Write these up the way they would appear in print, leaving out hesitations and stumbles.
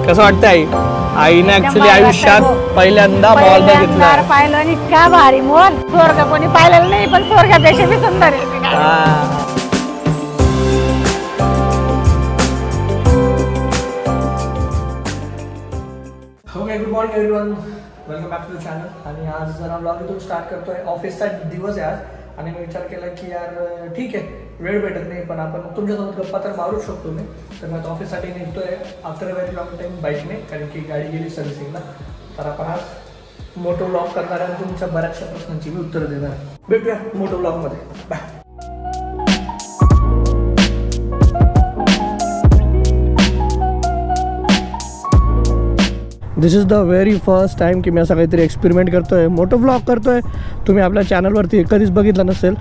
कसं वाटतं आई? आईने ऍक्च्युली आयुष्यात पहिल्यांदा मॉल बघितला पाहिलं आणि इतका भारी मॉल, स्वर्ग कोणी पाहिलेलं नाही पण स्वर्गापेक्षा बी सुंदर आहे. Good morning everyone, welcome back to the channel. आणि आज जरा ब्लॉग इथून स्टार्ट करतोय. ऑफिसचा दिवस आहे आज आणि मी विचार केला की यार ठीक आहे, वेळ भेटत नाही पण आपण तुमच्यासोबत गप्पा तर मारूच शकतो मी. तर मी आता ऑफिससाठी निघतोय आफ्टर व्हेरी लॉंग टाईम बाईकने, कारण की गाडी गेली सर्व्हिसिंगला. तर आपण आज मोटो ब्लॉग करणार आहे आणि तुमच्या बऱ्याचशा प्रश्नांची मी उत्तर देणार. भेटूया मोटो ब्लॉगमध्ये. Bye. This is the very first time की मी असं काहीतरी एक्सपेरिमेंट करतोय, मोटो व्लॉग करतोय. तुम्ही आपल्या चॅनलवरती कधीच बघितलं नसेल,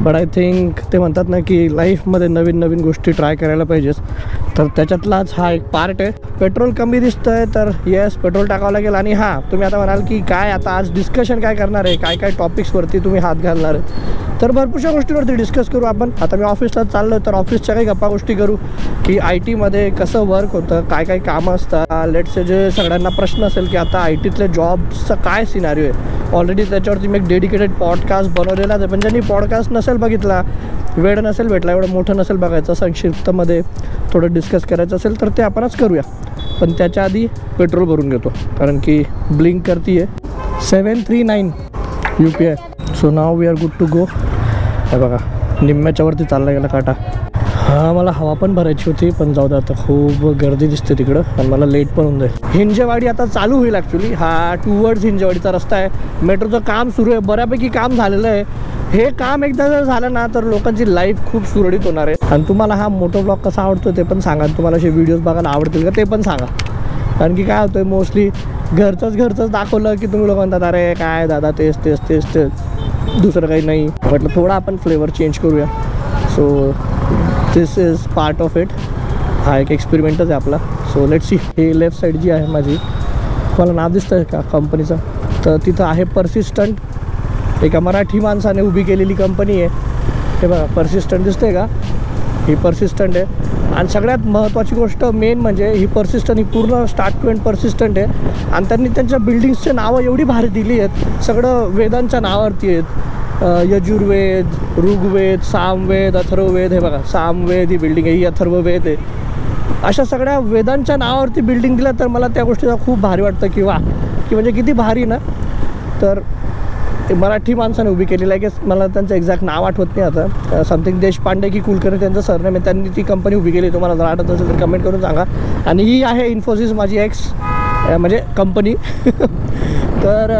बट आय थिंक ते म्हणतात ना की लाईफमध्ये नवीन नवीन गोष्टी ट्राय करायला पाहिजेत. तर त्याच्यातलाच हा एक पार्ट आहे. पेट्रोल कमी दिसतंय तर येस, पेट्रोल टाकावं लागेल. आणि हां, तुम्ही आता म्हणाल की काय आता आज डिस्कशन काय करणार आहे, काय काय टॉपिक्सवरती तुम्ही हात घालणार आहे. तर भरपूरशा गोष्टींवरती डिस्कस करू आपण. आता मी ऑफिसला चाललो तर ऑफिसच्या काही गप्पा गोष्टी करू की आय टीमध्ये कसं वर्क होतं, काय काय कामं असतात. लेट्स जे सगळ्यांना प्रश्न असेल की आता आय टीतल्या जॉबचा काय सिनारिओ आहे. ऑलरेडी त्याच्यावरती मी एक डेडिकेटेड पॉडकास्ट बनवलेला आहे. पण ज्यांनी पॉडकास्ट नसेल बघितला, वेळ नसेल भेटला, एवढं मोठं नसेल बघायचं, संक्षिप्तमध्ये थोडं डिस्कस करायचं असेल तर ते आपणच करूया. पण त्याच्या आधी पेट्रोल भरून घेतो, कारण की ब्लिंक करती आहे 739 UPI. So now we are good to go. हे बघा, निम्म्याच्यावरती चालला गेला काटा. हां, मला हवा पण भरायची होती पण जाऊ दे, आता खूप गर्दी दिसते तिकडं आणि मला लेट पण होऊन जाईल. हिंजेवाडी आता चालू होईल ॲक्च्युली. हा टुवर्ड्स हिंजेवाडीचा रस्ता आहे. मेट्रोचं काम सुरू आहे, बऱ्यापैकी काम झालेलं आहे. हे काम एकदा जर झालं ना तर लोकांची लाईफ खूप सुरळीत होणार आहे. आणि तुम्हाला हा मोटो ब्लॉग कसा आवडतो ते पण सांगा. तुम्हाला असे व्हिडिओज बघायला आवडतील का ते पण सांगा. कारण की काय होतं, मोस्टली घरचंच दाखवलं की तुम्ही लोक म्हणतात अरे काय दादा तेच तेच तेच तेच, दुसरं काही नाही. म्हटलं थोडा आपण फ्लेवर चेंज करूया. So this is part of it. हा एक एक्सपेरिमेंटच आहे आपला. So let's see. हे लेफ्ट साईड जी आहे माझी, मला नाव दिसतं आहे का कंपनीचं, तर तिथं आहे पर्सिस्टंट. एका मराठी माणसाने उभी केलेली कंपनी आहे. हे बघा, पर्सिस्टंट दिसतंय का, ही पर्सिस्टंट आहे. आणि सगळ्यात महत्त्वाची गोष्ट मेन म्हणजे ही पर्सिस्टंट, ही पूर्ण स्टार्ट टू एंड पर्सिस्टंट आहे. आणि त्यांनी त्यांच्या बिल्डिंग्सचे नावं एवढी भारी दिली आहेत, सगळं वेदांच्या नावावरती आहेत. यजुर्वेद, ऋग्वेद, सामवेद, अथर्ववेद. हे बघा, सामवेद ही बिल्डिंग आहे, ही अथर्ववेद आहे. अशा सगळ्या वेदांच्या नावावरती बिल्डिंग दिल्या तर मला त्या गोष्टीचा खूप भारी वाटतं की वा, की म्हणजे किती भारी ना. तर मराठी माणसाने उभी केलेलं आहे की मला त्यांचं एक्झॅक्ट नाव आठवत नाही आता, समथिंग देशपांडे की कुलकर्णी त्यांचं सरनेम आहे. त्यांनी ती कंपनी उभी केली. तुम्हाला जर आठवत असेल तर कमेंट करून सांगा. आणि ही आहे इन्फोसिस, माझी एक्स म्हणजे कंपनी. तर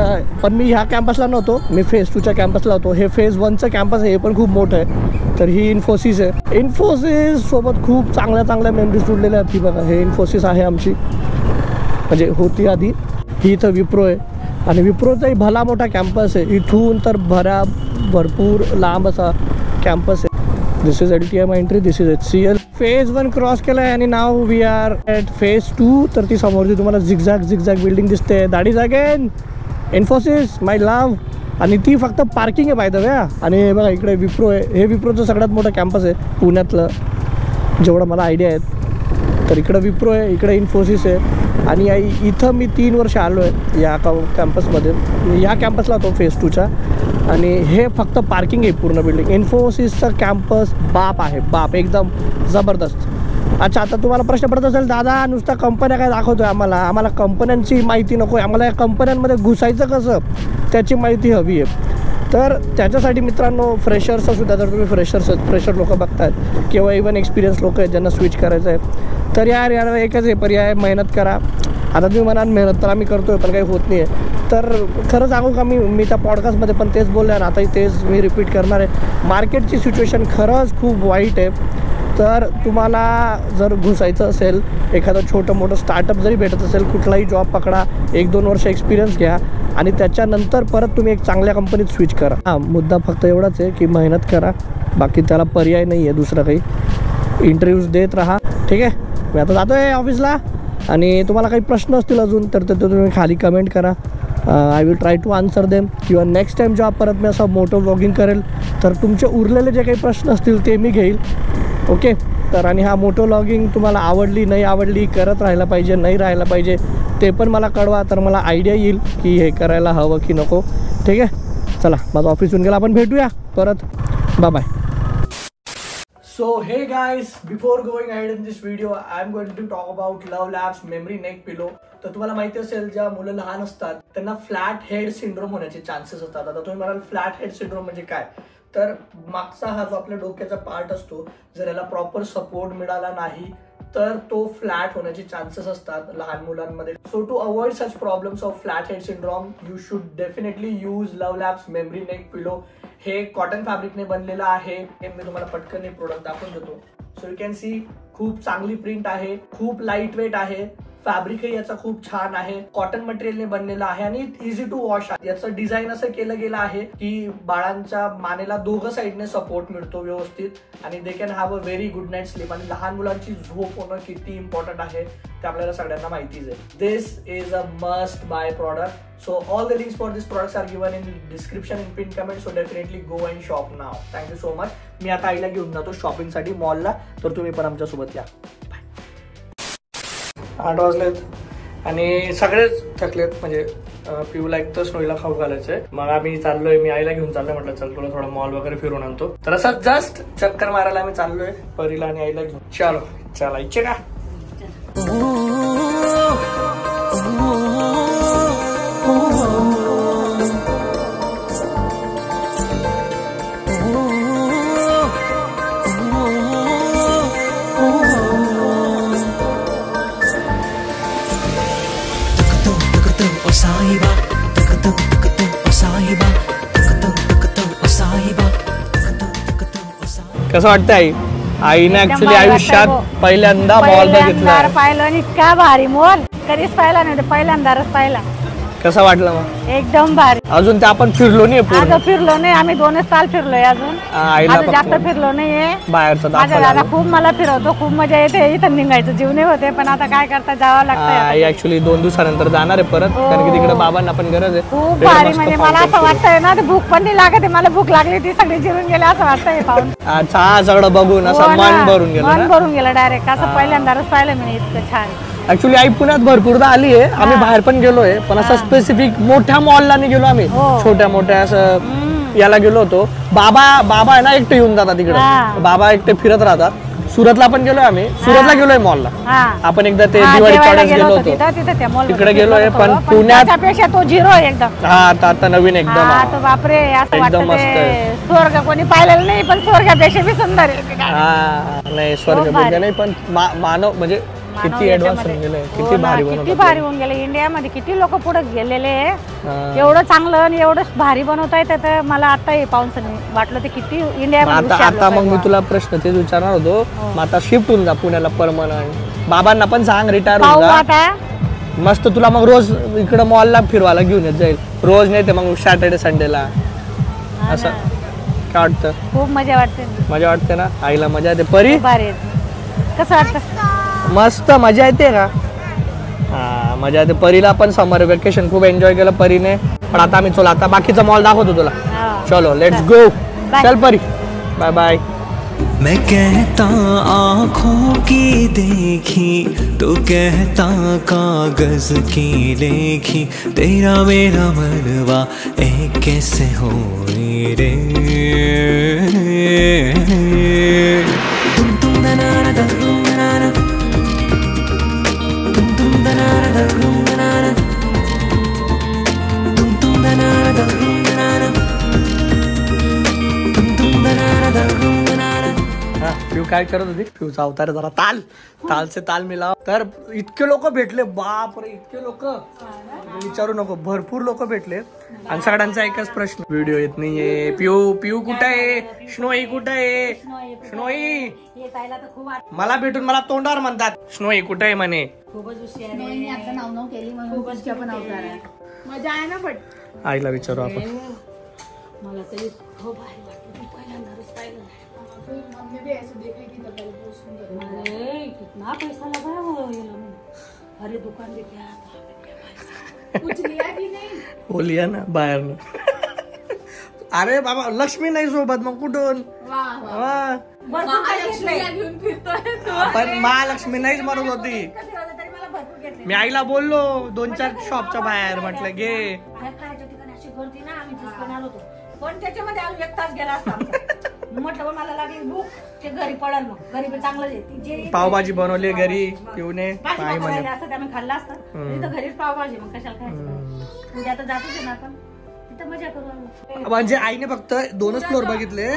पण मी ह्या कॅम्पसला नव्हतो, मी फेज 2च्या कॅम्पसला होतो. हे फेज 1चं कॅम्पस आहे, हे पण खूप मोठं आहे. तर ही इन्फोसिस आहे. इन्फोसिससोबत खूप चांगल्या मेमरीज जुडलेल्या आहेत. ती बघा, हे इन्फोसिस आहे आमची, म्हणजे होती आधी. ही इथं विप्रो आहे आणि विप्रोचाही भला मोठा कॅम्पस आहे. इथून तर भरपूर लांब असा कॅम्पस आहे. This is LTM entry, this is HCL. Phase 1 cross केला आहे आणि now we are at phase 2. तर ती समोरची तुम्हाला झिगझॅग बिल्डिंग दिसते. That is again Infosys, my love. आणि ती फक्त पार्किंग आहे बाय द वे. आणि बघा इकडे विप्रो आहे. हे विप्रोचं सगळ्यात मोठं कॅम्पस आहे पुण्यातलं, जेवढं मला आयडिया आहेत. तर इकडं विप्रो आहे, इकडे इन्फोसिस आहे. आणि इथं मी 3 वर्ष आलो आहे या कॅम्पसमध्ये. ह्या कॅम्पसला होतो फेज 2च्या. आणि हे फक्त पार्किंग आहे पूर्ण बिल्डिंग. इन्फोसिसचा कॅम्पस बाप आहे, बाप, एकदम जबरदस्त. अच्छा, आता तुम्हाला प्रश्न पडत असेल, दादा नुसता कंपन्या काय दाखवतो आहे आम्हाला कंपन्यांची माहिती नको आहे, आम्हाला या कंपन्यांमध्ये घुसायचं कसं त्याची माहिती हवी आहे. तर त्याच्यासाठी मित्रांनो, फ्रेशर्ससुद्धा, जर तुम्ही फ्रेशर लोक बघतायत किंवा इवन एक्सपिरियन्स लोक आहेत ज्यांना स्विच करायचं आहे, तर यार एकच आहे पर्याय, मेहनत करा. आता तुम्ही म्हणाल मेहनत तर आम्ही करतो आहे पण काही होत नाही आहे. तर खरं सांगू का, मी त्या पॉडकास्टमध्ये पण तेच बोललो आहे आणि आताही तेच मी रिपीट करणार आहे. मार्केटची सिच्युएशन खरंच खूप वाईट आहे. तर तुम्हाला जर घुसायचं असेल, एखादं छोटं मोठं स्टार्टअप जरी भेटत असेल, कुठलाही जॉब पकडा, 1-2 वर्ष एक्सपिरियन्स घ्या आणि त्याच्यानंतर परत तुम्ही एक चांगल्या कंपनीत स्विच करा. हां, मुद्दा फक्त एवढाच आहे की मेहनत करा, बाकी त्याला पर्याय नाही आहे दुसरं काही. इंटरव्ह्यूज देत राहा. ठीक आहे, मी आता जातो आहे ऑफिसला. आणि तुम्हाला काही प्रश्न असतील अजून तर ते तुम्ही खाली कमेंट करा. I will try to answer them. किंवा नेक्स्ट टाईम जेव्हा परत मी असं मोटो व्लॉगिंग करेल तर तुमचे उरलेले जे काही प्रश्न असतील ते मी घेईल. ओके, तर आणि हा मोटो व्लॉगिंग तुम्हाला आवडली नाही आवडली, करत राहायला पाहिजे नाही राहायला पाहिजे ते पण मला कळवा, तर मला आयडिया येईल की हे करायला हवं की नको. ठीक आहे, चला माझं ऑफिस होऊन गेलं, आपण भेटूया परत. Bye bye. So hey guys, before going ahead in this video, I am going to talk about Love Labs Memory Neck Pillow. तर तुम्हाला माहिती असेल, ज्या मुलं लहान असतात त्यांना फ्लॅट हेड सिंड्रोम होण्याचे चान्सेस असतात. आता तुम्ही म्हणाल फ्लॅट हेड सिंड्रोम म्हणजे काय, तर मागचा हा जो आपल्या डोक्याचा पार्ट असतो, जर याला प्रॉपर सपोर्ट मिळाला नाही तर तो फ्लॅट होण्याचे चान्सेस असतात लहान मुलांमध्ये. So to avoid such problems of flat head syndrome, you should definitely use Love Labs memory neck pillow. हे कॉटन फॅब्रिकने बनलेलं आहे. हे मी तुम्हाला पटकन हे प्रोडक्ट दाखवून देतो. सो यू कॅन सी, खूप चांगली प्रिंट आहे, खूप लाईट वेट आहे, फॅब्रिकही याचा खूप छान आहे, कॉटन मटेरियलने बनलेला आहे आणि इझी टू वॉश आहे. याचं डिझाईन असं केलं गेलं आहे की बाळांच्या मानेला दोघं साईडने सपोर्ट मिळतो व्यवस्थित आणि they can have a very good night sleep. आणि लहान मुलांची झोप होणं किती इम्पॉर्टंट आहे ते आपल्याला सगळ्यांना माहितीच आहे. This is a must buy product. So all the links for these products are given in description and pinned comment, so definitely go and shop now. Thank you so much. मी आता आईला घेऊन जातो शॉपिंग साठी मॉलला, तर तुम्ही पण आमच्या सोबत या. 8 वाजलेत आणि सगळेच थकलेत, म्हणजे पिऊला एक तर स्नोईला खाऊ घालायचंय. मग आम्ही चाललोय, मी आईला घेऊन चाललोय, म्हटलं चल तुला थोडा मॉल वगैरे फिरून आणतो. तर असं जस्ट चक्कर मारायला आम्ही चाललोय परीला आणि आईला घेऊन. चलो चला, इच्छे का कसं वाटतं आई? आईने ऍक्च्युली आयुष्यात पहिल्यांदा मॉल बघितला, पाहिलं आणि इतका भारी मॉल कधीच पाहिला नाही, पहिल्यांदाच पाहिला. कसा वाटलं मग? एकदम भारी. अजून ते आपण फिरलो नाही, फिरलो नाही आम्ही, 2च तास फिरलोय, अजून जास्त फिरलो नाहीये. बाहेरचा माझा दादा खूप मला फिरवतो, खूप मजा येते. इथं निघायचं जीव नाही होते, पण आता काय करता, जावं लागतं. ऍक्च्युली 2 दिवसानंतर जाणार आहे परत, कारण की तिकडे बाबांना पण गरज आहे. खूप भारी, म्हणजे मला असं वाटतंय ना, भूक पण नाही लागत आहे. मला भूक लागली, ती सगळी जिरून गेले असं वाटतंय पाहून. अच्छा, सगळं बघून असं मन भरून गेलं, मन भरून गेलं डायरेक्ट. असं पहिल्यांदाच पाहिलं मी इतकं छान. ऍक्च्युली आई पुण्यात भरपूरदा आली आहे, आम्ही बाहेर पण गेलोय, पण असं स्पेसिफिक मोठ्या मॉलला नाही गेलो आम्ही. छोट्या मोठ्या असं याला गेलो होतो. बाबा आहे ना, एकटे येऊन जातात तिकडे, बाबा एकटे फिरत राहतात. सुरतला पण गेलोय आम्ही, सुरतला गेलोय मॉलला आपण एकदा, ते दिवाळीच्या वेळेस गेलो होतो तिकडे गेलोय. पण पुण्यात तो झिरो एकदम. आता नवीन एकदम, बापरे, असं वाटतं स्वर्ग कोणी पाहिलेलं नाही, पण स्वर्गापेक्षा बी सुंदर आहे. नाही स्वर्ग नाही, पण मानव म्हणजे किती ऍडव्हान्स होऊन गेले, किती भारी होऊन गेले. इंडियामध्ये किती लोक पुढे गेलेले, एवढं चांगलं आणि एवढं भारी बनवता येतं. तर मला आता हे पाहून वाटलं ते किती इंडियामध्ये. आता मग मी तुला प्रश्न तेच विचारणार होतो, मग आता शिफ्ट होऊन जा पुण्याला परमनंट. बाबांना पण सांग रिटायर होऊन जा, मस्त तुला मग रोज इकडे मॉलला फिरवायला घेऊन येत जाईल. रोज नाही ते मग सॅटर्डे संडेला. असं काय वाटतं? खूप मजा वाटते. मजा वाटते ना, आईला मजा येते. परी भारी, कसं वाटतं? मस्त मजा येते का? हा, मजा येते. परीला पण समर वेकेशन खूप एन्जॉय केलं परीने. पण आता आम्ही चला, आता बाकीचा मॉल दाखवतो तुला. चलो लेट्स गो. चल परी, बाय बाय. मैं कहता आँखों की देखी, तो कहता कागज की लेखी, तेरा मेरा मनवा एक कैसे हो रे. काय करत होती? फ्यूचा अवतार जरा तालचे ताल मिलाव. तर इतके लोक भेटले, बापरे इतके लोक, विचारू नको, भरपूर लोक भेटले. आणि सगळ्यांचा एकच प्रश्न, व्हिडिओ येत नाहीये. पिऊ कुठे आहे? स्नोई कुठे आहे? स्नोई मला भेटून मला तोंडावर म्हणतात, स्नोई कुठे आहे म्हणे. मजा आहे ना, पण आईला विचारू आपण. मला तरी खूप भारी वाटलं, पहिल्यांदाच पाहिलं. कितना पैसा लगाया वो ये लोग. अरे दुकान भी क्या कुछ लिया की नहीं? हो लिया ना बाहेर. अरे बाबा लक्ष्मी नाही सोबत, मग कुठून? पण महालक्ष्मी नाहीच म्हणत होती. मी आईला बोललो 2-4 शॉपच्या बाहेर म्हटलं घे. पण त्याच्यामध्ये अजून 1 तास गेला असता. म्हटलं मला लागली भूक, ते घरी पडल मग घरी चांगलं पावभाजी बनवली घरी येऊन असतं त्यामुळे खाल्लं असतं. तिथं घरीच पावभाजी, मग कशाला खायचं. उद्या तर जातोच ना आपण, तिथं मजा करू. म्हणजे आईने फक्त 2च फ्लोर बघितले,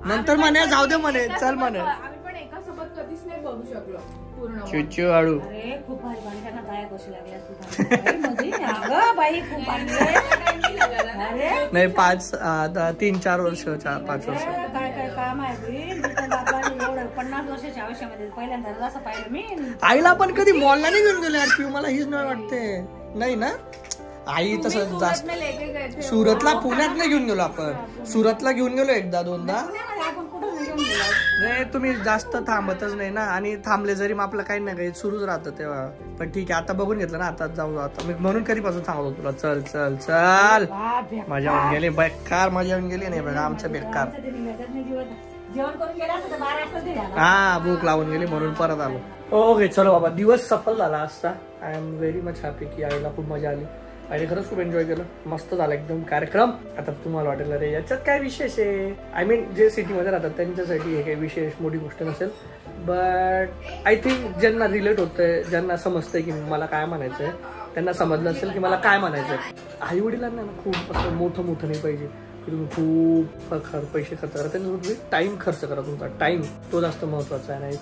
नंतर म्हणे जाऊ दे म्हणे चल म्हणे. चिचू हळू. अरे खूप भारी भारी त्यांना दया कशी लागली असती. अगं बाई खूप नाही 3-4 वर्ष 4-5 वर्ष काय काय काम आहे. एवढं 50 वर्षाच्या आयुष्यामध्ये पहिल्यांदा असं पाहिलं मी. आईला पण कधी मॉलला नाही घेऊन गेले यार पिऊ, मला हीच नाही वाटते. नाही ना आई तसं जास्त. सुरतला पुण्यात नाही घेऊन गेलो आपण, सुरतला घेऊन गेलो 1-2दा. नाही तुम्ही जास्त थांबतच नाही ना, आणि थांबले जरी मग आपलं काही ना काही सुरूच राहतं तेव्हा. पण ठीक आहे आता बघून घेतलं ना, आता जाऊ आता. मी म्हणून कधीपासून सांगतो तुला चल चल चल. मजा येऊन गेली बेकार, मजा येऊन गेली. नाही बघा आमचं बेकार. हा भूक लावून गेली म्हणून परत आलो. ओके चलो बाबा, दिवस सफल झाला असता. I am very much happy की आईला खूप मजा आली. आणि खरंच खूप एन्जॉय केलं, मस्त झाला एकदम कार्यक्रम. आता तुम्हाला वाटेल रे याच्यात काय विशेष आहे, आय मीन जे सिटीमध्ये राहतात त्यांच्यासाठी हे काही विशेष मोठी गोष्ट नसेल. बट आय थिंक ज्यांना रिलेट होतंय, ज्यांना समजतंय की मला काय म्हणायचंय, त्यांना समजलं असेल की मला काय म्हणायचंय. आई वडिलांना खूप असं मोठं नाही पाहिजे की तुम्ही खूप पैसे खर्च करा. त्यांना तुम्ही टाइम खर्च करा. तुमचा टाइम तो जास्त महत्वाचा आहे. आणि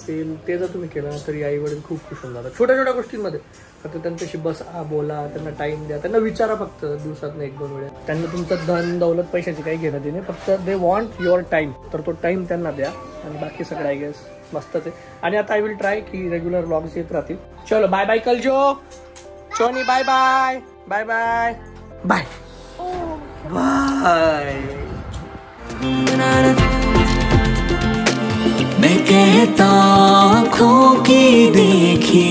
ते जर तुम्ही केलं ना तरी आई वडील खूप खुश होऊन जातात. छोट्या गोष्टींमध्ये फक्त त्यांच्याशी बसा, बोला, त्यांना टाइम द्या, त्यांना विचारा फक्त दिवसात 1-2 वेळा. त्यांना तुमचं धन दौलत पैशाची काही घेणं देणे, फक्त दे वॉन्ट युअर टाइम. तर तो टाइम त्यांना द्या आणि बाकी सगळं आय गेस मस्तच आहे. आणि आता आय विल ट्राय की रेग्युलर व्लॉग्स येत राहतील. चलो बाय बाय कलजो चोनी, bye bye bye bye bye bye. मैं कहता आँखों की देखी,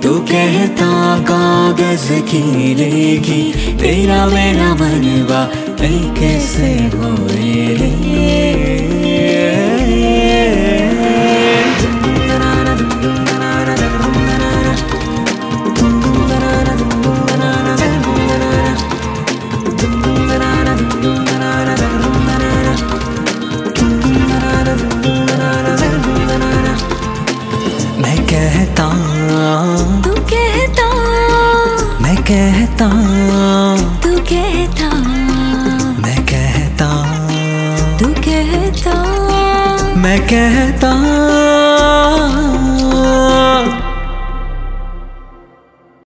तू कहता कागज की लेखी, तेरा मेरा मनवा कैसे होए रे. मैं कहता